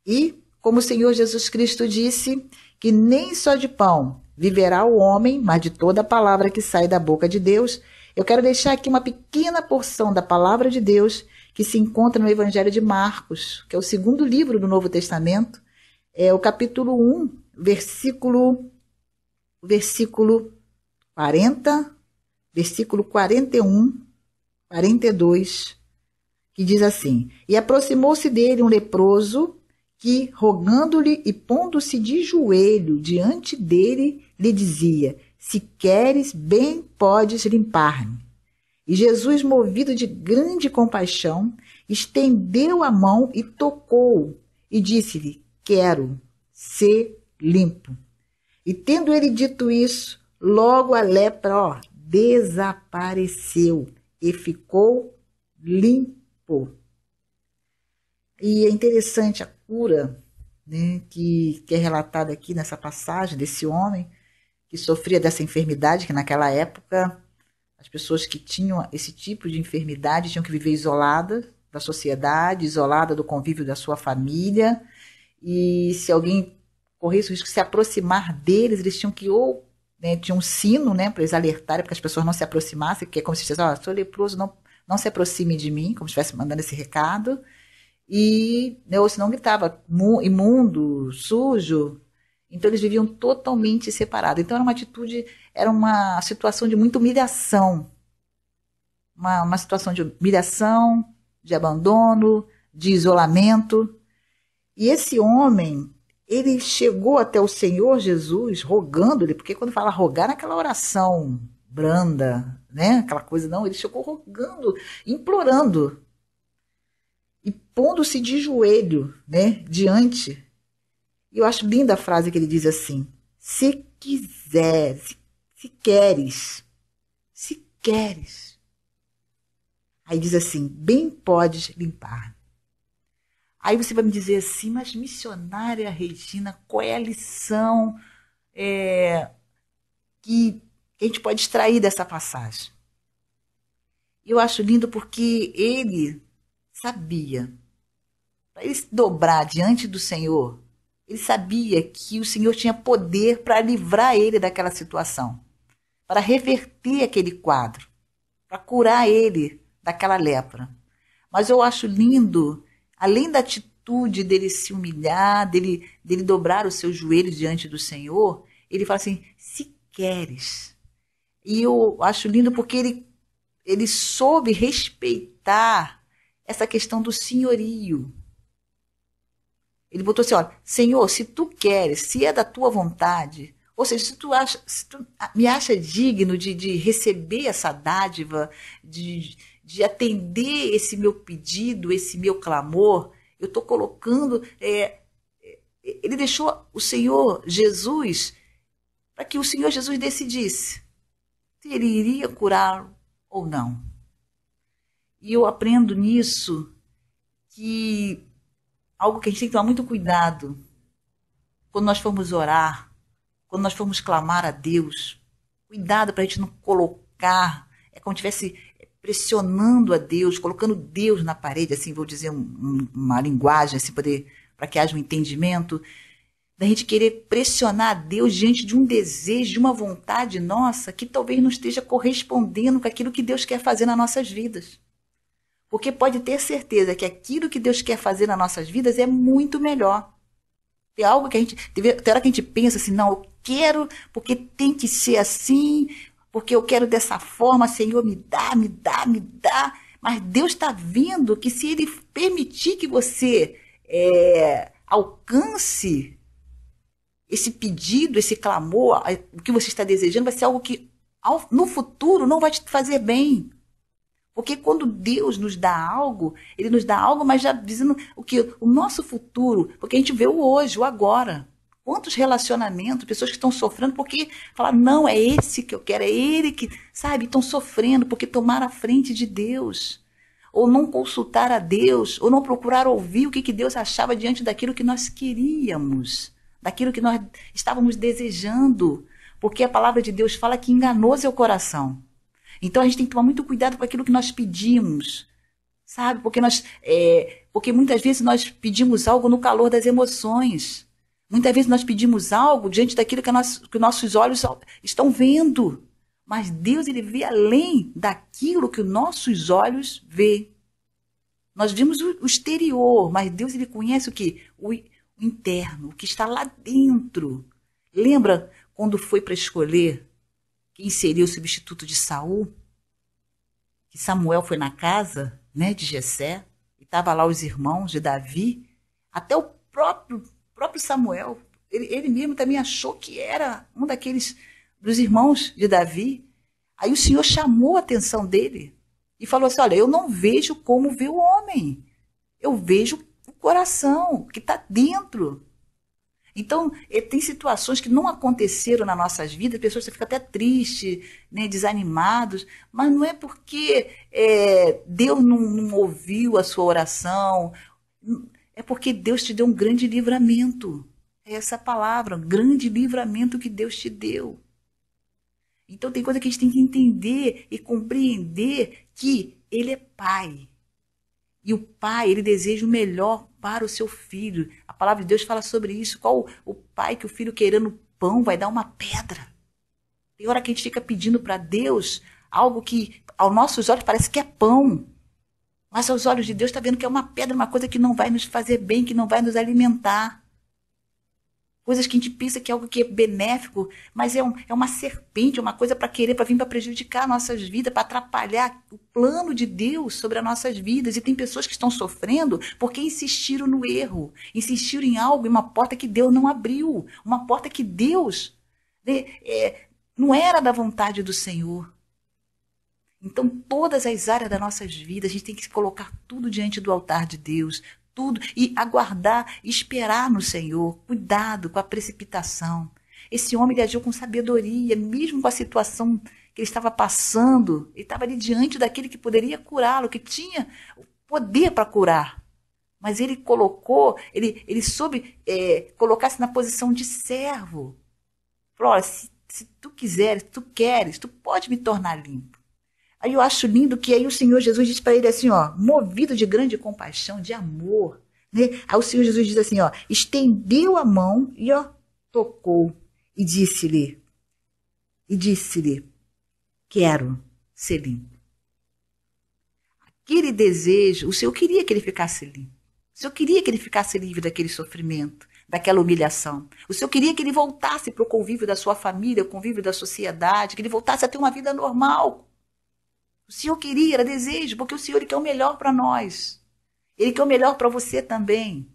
E, como o Senhor Jesus Cristo disse, que nem só de pão viverá o homem, mas de toda a palavra que sai da boca de Deus, eu quero deixar aqui uma pequena porção da palavra de Deus que se encontra no Evangelho de Marcos, que é o segundo livro do Novo Testamento, é o capítulo 1, versículo 40, versículo 41, 42, que diz assim: E aproximou-se dele um leproso que, rogando-lhe e pondo-se de joelho diante dele, lhe dizia: Se queres, bem podes limpar-me. E Jesus, movido de grande compaixão, estendeu a mão e tocou, e disse-lhe: Quero ser limpo. E tendo ele dito isso, logo a lepra desapareceu e ficou limpo. E é interessante a cura, né, que é relatada aqui nessa passagem desse homem que sofria dessa enfermidade, que naquela época as pessoas que tinham esse tipo de enfermidade tinham que viver isoladas da sociedade, isolada do convívio da sua família, e se alguém corresse o risco de se aproximar deles, eles tinham que tinha um sino, né, para eles alertarem, para que as pessoas não se aproximassem, porque é como se dissesse: sou leproso, não se aproxime de mim, como se estivesse mandando esse recado. E, né, ou senão gritava imundo, sujo. Então eles viviam totalmente separados. Então era uma situação de muita humilhação. Uma situação de humilhação, de abandono, de isolamento. E esse homem, ele chegou até o Senhor Jesus rogando-lhe, porque quando fala rogar, naquela oração branda, né, aquela coisa, não, ele chegou rogando, implorando. E pondo-se de joelho, né, diante. E eu acho linda a frase que ele diz assim: se quiseres, se queres. Aí diz assim: bem podes limpar. Aí você vai me dizer assim: mas missionária Regina, qual é a lição que a gente pode extrair dessa passagem? Eu acho lindo porque ele sabia, para ele se dobrar diante do Senhor, ele sabia que o Senhor tinha poder para livrar ele daquela situação, para reverter aquele quadro, para curar ele daquela lepra. Mas eu acho lindo, além da atitude dele se humilhar, dele dobrar os seus joelhos diante do Senhor, ele fala assim: se queres. E eu acho lindo porque ele soube respeitar essa questão do senhorio. Ele botou assim: olha, Senhor, se tu queres, se é da tua vontade, ou seja, se tu me acha digno de receber essa dádiva, de atender esse meu pedido, esse meu clamor, eu estou colocando. Ele deixou o Senhor Jesus para que o Senhor Jesus decidisse se ele iria curá-lo ou não. E eu aprendo nisso que algo que a gente tem que tomar muito cuidado quando nós formos orar, quando nós formos clamar a Deus. Cuidado para a gente não colocar, como se estivesse pressionando a Deus, colocando Deus na parede, assim, vou dizer uma linguagem assim, para que haja um entendimento, da gente querer pressionar a Deus diante de um desejo, de uma vontade nossa, que talvez não esteja correspondendo com aquilo que Deus quer fazer nas nossas vidas. Porque pode ter certeza que aquilo que Deus quer fazer nas nossas vidas é muito melhor. Tem algo que tem hora que a gente pensa assim: não, eu quero porque tem que ser assim, porque eu quero dessa forma, Senhor, me dá. Mas Deus está vendo que se Ele permitir que você alcance esse pedido, esse clamor, o que você está desejando, vai ser algo que no futuro não vai te fazer bem. Porque quando Deus nos dá algo, Ele nos dá algo, mas já dizendo o nosso futuro, porque a gente vê o hoje, o agora. Quantos relacionamentos, pessoas que estão sofrendo porque falaram: não, é esse que eu quero, é ele que, sabe, estão sofrendo porque tomaram a frente de Deus. Ou não consultar a Deus, ou não procurar ouvir o que Deus achava diante daquilo que nós queríamos, daquilo que nós estávamos desejando. Porque a palavra de Deus fala que enganoso é o coração. Então a gente tem que tomar muito cuidado com aquilo que nós pedimos, sabe? Porque muitas vezes nós pedimos algo no calor das emoções. Muitas vezes nós pedimos algo diante daquilo que nossos olhos estão vendo. Mas Deus, ele vê além daquilo que os nossos olhos vê. Nós vimos o exterior, mas Deus, ele conhece o quê? O interno, o que está lá dentro. Lembra quando foi para escolher quem seria o substituto de Saul? Que Samuel foi na casa, né, de Jessé, e estava lá os irmãos de Davi, até o próprio Samuel, ele mesmo também achou que era um dos irmãos de Davi. Aí o Senhor chamou a atenção dele e falou assim: olha, eu não vejo como vê o homem, eu vejo o coração que está dentro. Então, tem situações que não aconteceram nas nossas vidas, pessoas ficam até tristes, né, desanimados, mas não é porque Deus não ouviu a sua oração, é porque Deus te deu um grande livramento. É essa palavra, um grande livramento que Deus te deu. Então, tem coisa que a gente tem que entender e compreender que Ele é Pai. E o pai, ele deseja o melhor para o seu filho. A palavra de Deus fala sobre isso. Qual o pai que o filho querendo pão vai dar uma pedra? Tem hora que a gente fica pedindo para Deus algo que aos nossos olhos parece que é pão. Mas aos olhos de Deus está vendo que é uma pedra, uma coisa que não vai nos fazer bem, que não vai nos alimentar. Coisas que a gente pensa que é algo que é benéfico, mas é uma serpente, uma coisa para vir para prejudicar nossas vidas, para atrapalhar o plano de Deus sobre as nossas vidas. E tem pessoas que estão sofrendo porque insistiram no erro, insistiram em algo, em uma porta que Deus não abriu, uma porta que Deus, né, não era da vontade do Senhor. Então, todas as áreas das nossas vidas, a gente tem que colocar tudo diante do altar de Deus, tudo, e aguardar, esperar no Senhor. Cuidado com a precipitação. Esse homem, ele agiu com sabedoria, mesmo com a situação que ele estava passando. Ele estava ali diante daquele que poderia curá-lo, que tinha o poder para curar. Mas ele ele soube colocar-se na posição de servo. Falou: olha, se tu quiseres, tu queres, tu pode me tornar limpo. Aí eu acho lindo que aí o Senhor Jesus diz para ele assim, ó, movido de grande compaixão, de amor, né? Aí o Senhor Jesus diz assim, ó, estendeu a mão e, ó, tocou e disse-lhe, quero ser limpo. Aquele desejo, o Senhor queria que ele ficasse limpo. O Senhor queria que ele ficasse livre daquele sofrimento, daquela humilhação. O Senhor queria que ele voltasse para o convívio da sua família, o convívio da sociedade, que ele voltasse a ter uma vida normal. O Senhor queria, era desejo, porque o Senhor, ele quer o melhor para nós. Ele quer o melhor para você também.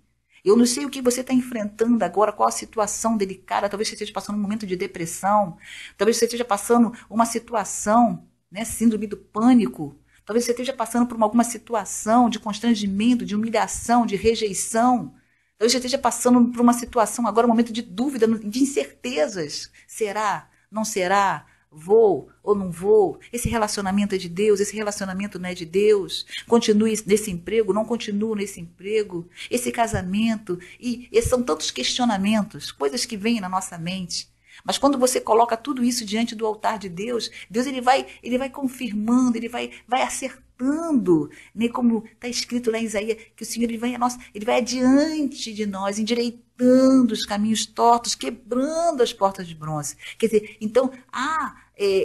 Eu não sei o que você está enfrentando agora, qual a situação delicada. Talvez você esteja passando um momento de depressão. Talvez você esteja passando uma situação, né, síndrome do pânico. Talvez você esteja passando por alguma situação de constrangimento, de humilhação, de rejeição. Talvez você esteja passando por uma situação agora, um momento de dúvida, de incertezas. Será? Não será? Vou ou não vou? Esse relacionamento é de Deus? Esse relacionamento não é de Deus? Continue nesse emprego? Não continuo nesse emprego? Esse casamento? E são tantos questionamentos, coisas que vêm na nossa mente. Mas quando você coloca tudo isso diante do altar de Deus, Deus ele vai confirmando, ele vai acertando, né? Como está escrito lá em Isaías, que o Senhor ele vai adiante de nós, endireitando os caminhos tortos, quebrando as portas de bronze. Quer dizer, então,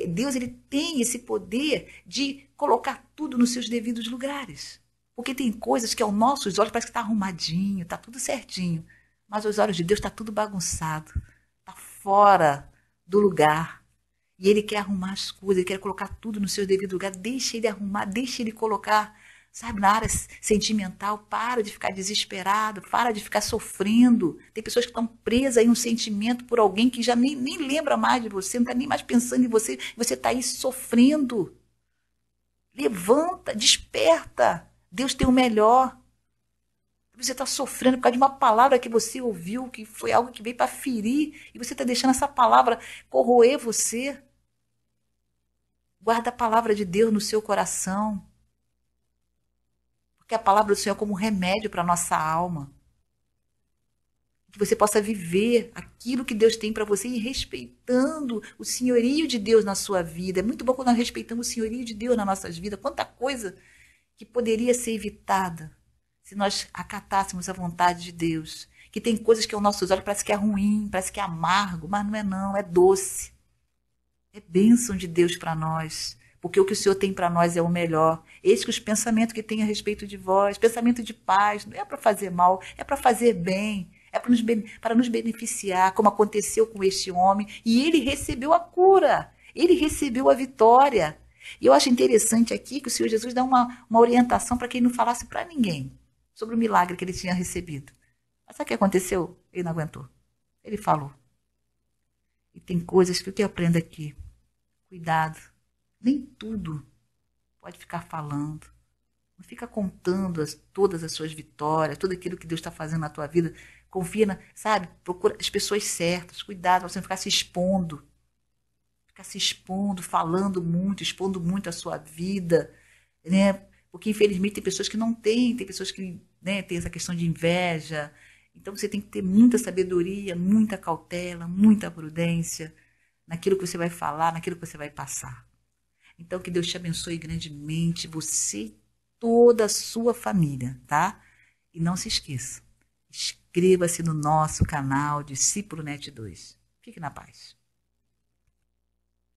Deus ele tem esse poder de colocar tudo nos seus devidos lugares. Porque tem coisas que aos nossos olhos parece que está arrumadinho, está tudo certinho. Mas aos olhos de Deus está tudo bagunçado. Fora do lugar. E ele quer arrumar as coisas, ele quer colocar tudo no seu devido lugar. Deixa ele arrumar, deixa ele colocar, sabe, na área sentimental. Para de ficar desesperado, para de ficar sofrendo. Tem pessoas que estão presas em um sentimento por alguém que já nem lembra mais de você, não está nem mais pensando em você, e você está aí sofrendo. Levanta, desperta. Deus tem o melhor. Você está sofrendo por causa de uma palavra que você ouviu, que foi algo que veio para ferir, e você está deixando essa palavra corroer você. Guarda a palavra de Deus no seu coração. Porque a palavra do Senhor é como um remédio para a nossa alma. Que você possa viver aquilo que Deus tem para você e respeitando o senhorio de Deus na sua vida. É muito bom quando nós respeitamos o senhorio de Deus nas nossas vidas. Quanta coisa que poderia ser evitada se nós acatássemos a vontade de Deus. Que tem coisas que aos nossos olhos parece que é ruim, parece que é amargo, mas não, é doce. É bênção de Deus para nós, porque o que o Senhor tem para nós é o melhor. Eis que os pensamentos que tem a respeito de vós, pensamento de paz, não é para fazer mal, é para fazer bem, é para nos beneficiar, como aconteceu com este homem, e ele recebeu a cura, ele recebeu a vitória. E eu acho interessante aqui que o Senhor Jesus dá uma orientação para que ele não falasse para ninguém sobre o milagre que ele tinha recebido. Mas sabe o que aconteceu? Ele não aguentou. Ele falou. E tem coisas que eu aprendo aqui. Cuidado. Nem tudo pode ficar falando. Não fica contando todas as suas vitórias, tudo aquilo que Deus está fazendo na tua vida. Confia, sabe? Procura as pessoas certas. Cuidado para você não ficar se expondo. Ficar se expondo, falando muito, expondo muito a sua vida. Né? Porque, infelizmente, tem pessoas que não têm, tem pessoas que, né, têm essa questão de inveja. Então, você tem que ter muita sabedoria, muita cautela, muita prudência naquilo que você vai falar, naquilo que você vai passar. Então, que Deus te abençoe grandemente, você e toda a sua família, tá? E não se esqueça, inscreva-se no nosso canal Discípulo Net 2. Fique na paz.